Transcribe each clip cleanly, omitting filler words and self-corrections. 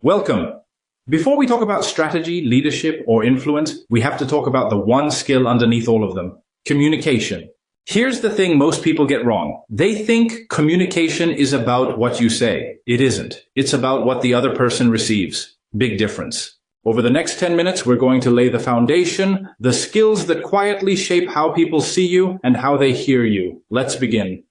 Welcome. Before we talk about strategy, leadership, or influence, we have to talk about the one skill underneath all of them: communication. Here's the thing most people get wrong. They think communication is about what you say. It isn't. It's about what the other person receives. Big difference. Over the next 10 minutes, we're going to lay the foundation, the skills that quietly shape how people see you and how they hear you. Let's begin.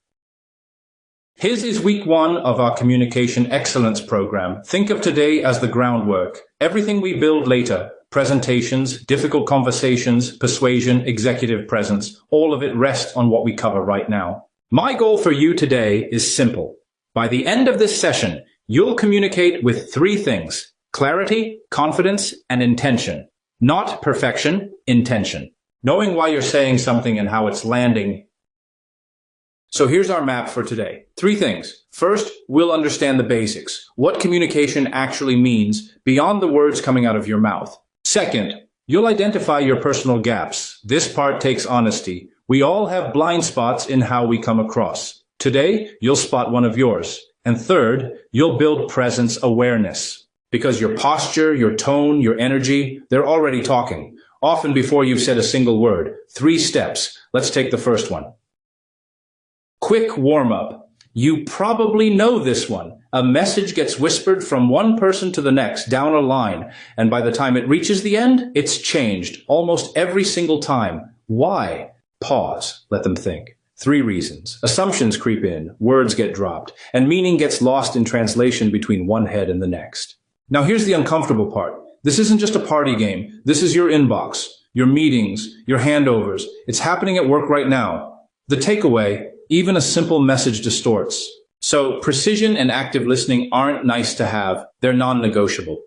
His is week 1 of our Communication Excellence program. Think of today as the groundwork. Everything we build later, presentations, difficult conversations, persuasion, executive presence, all of it rests on what we cover right now. My goal for you today is simple. By the end of this session, you'll communicate with 3 things: clarity, confidence, and intention. Not perfection, intention. Knowing why you're saying something and how it's landing. So here's our map for today. 3 things. First, we'll understand the basics. What communication actually means beyond the words coming out of your mouth. Second, you'll identify your personal gaps. This part takes honesty. We all have blind spots in how we come across. Today, you'll spot one of yours. And third, you'll build presence awareness. Because your posture, your tone, your energy, they're already talking. Often before you've said a single word. 3 steps. Let's take the first one. Quick warm-up. You probably know this one. A message gets whispered from one person to the next down a line, and by the time it reaches the end, it's changed almost every single time. Why? Pause. Let them think. 3 reasons. Assumptions creep in, words get dropped, and meaning gets lost in translation between one head and the next. Now here's the uncomfortable part. This isn't just a party game. This is your inbox, your meetings, your handovers. It's happening at work right now. The takeaway: even a simple message distorts. So precision and active listening aren't nice to have. They're non-negotiable.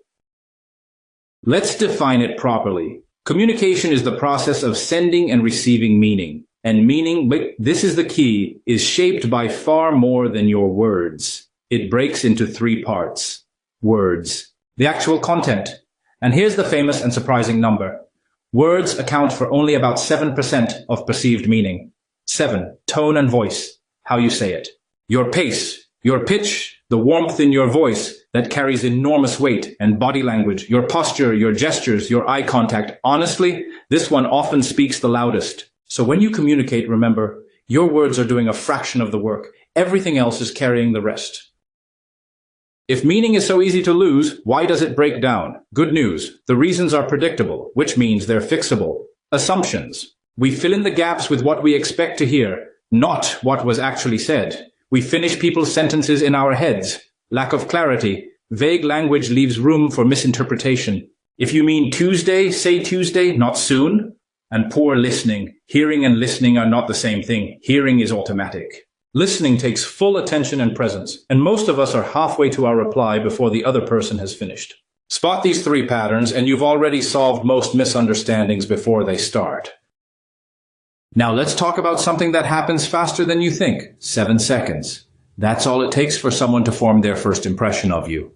Let's define it properly. Communication is the process of sending and receiving meaning. And meaning, this is the key, is shaped by far more than your words. It breaks into 3 parts. Words. The actual content. And here's the famous and surprising number. Words account for only about 7% of perceived meaning. 7. Tone and voice. How you say it. Your pace, your pitch, the warmth in your voice that carries enormous weight, and body language, your posture, your gestures, your eye contact. Honestly, this one often speaks the loudest. So when you communicate, remember, your words are doing a fraction of the work. Everything else is carrying the rest. If meaning is so easy to lose, why does it break down? Good news. The reasons are predictable, which means they're fixable. Assumptions. We fill in the gaps with what we expect to hear, not what was actually said. We finish people's sentences in our heads. Lack of clarity. Vague language leaves room for misinterpretation. If you mean Tuesday, say Tuesday, not soon. And poor listening. Hearing and listening are not the same thing. Hearing is automatic. Listening takes full attention and presence, and most of us are halfway to our reply before the other person has finished. Spot these 3 patterns, and you've already solved most misunderstandings before they start. Now let's talk about something that happens faster than you think. 7 seconds. That's all it takes for someone to form their first impression of you.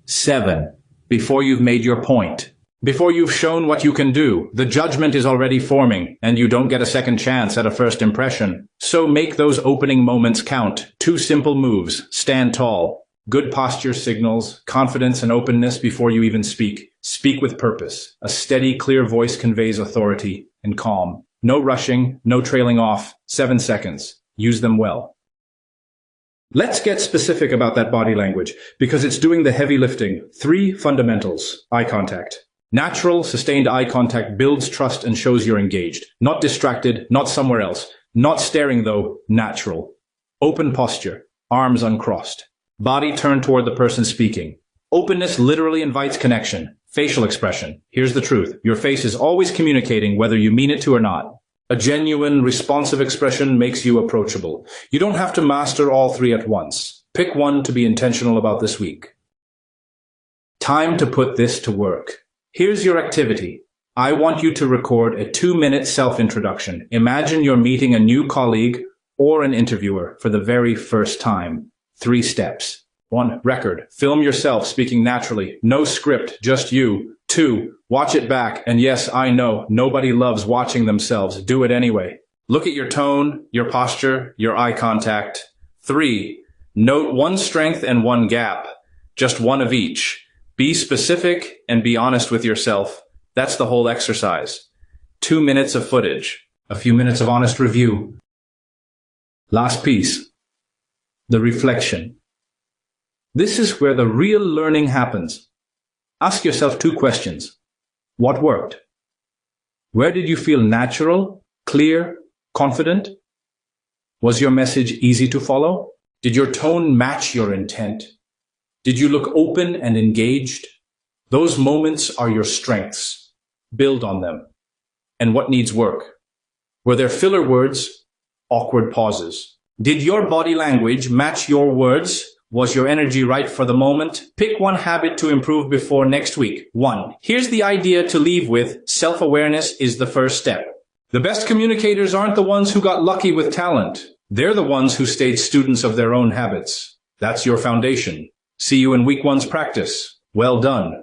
7. Before you've made your point. Before you've shown what you can do, the judgment is already forming, and you don't get a second chance at a first impression. So make those opening moments count. 2 simple moves. Stand tall. Good posture signals confidence and openness before you even speak. Speak with purpose. A steady, clear voice conveys authority and calm. No rushing, no trailing off. 7 seconds. Use them well. Let's get specific about that body language, because it's doing the heavy lifting. 3 fundamentals. Eye contact. Natural, sustained eye contact builds trust and shows you're engaged. Not distracted, not somewhere else. Not staring though, natural. Open posture. Arms uncrossed. Body turned toward the person speaking. Openness literally invites connection. Facial expression. Here's the truth. Your face is always communicating whether you mean it to or not. A genuine, responsive expression makes you approachable. You don't have to master all 3 at once. Pick one to be intentional about this week. Time to put this to work. Here's your activity. I want you to record a 2-minute self-introduction. Imagine you're meeting a new colleague or an interviewer for the very first time. 3 steps. 1. Record. Film yourself speaking naturally. No script, just you. 2. Watch it back. And yes, I know, nobody loves watching themselves. Do it anyway. Look at your tone, your posture, your eye contact. 3. Note 1 strength and 1 gap. Just one of each. Be specific and be honest with yourself. That's the whole exercise. 2 minutes of footage, a few minutes of honest review. Last piece, the reflection. This is where the real learning happens. Ask yourself 2 questions. What worked? Where did you feel natural, clear, confident? Was your message easy to follow? Did your tone match your intent? Did you look open and engaged? Those moments are your strengths. Build on them. And what needs work? Were there filler words, awkward pauses? Did your body language match your words? Was your energy right for the moment? Pick one habit to improve before next week. 1. Here's the idea to leave with. Self-awareness is the first step. The best communicators aren't the ones who got lucky with talent. They're the ones who stayed students of their own habits. That's your foundation. See you in week 1's practice. Well done.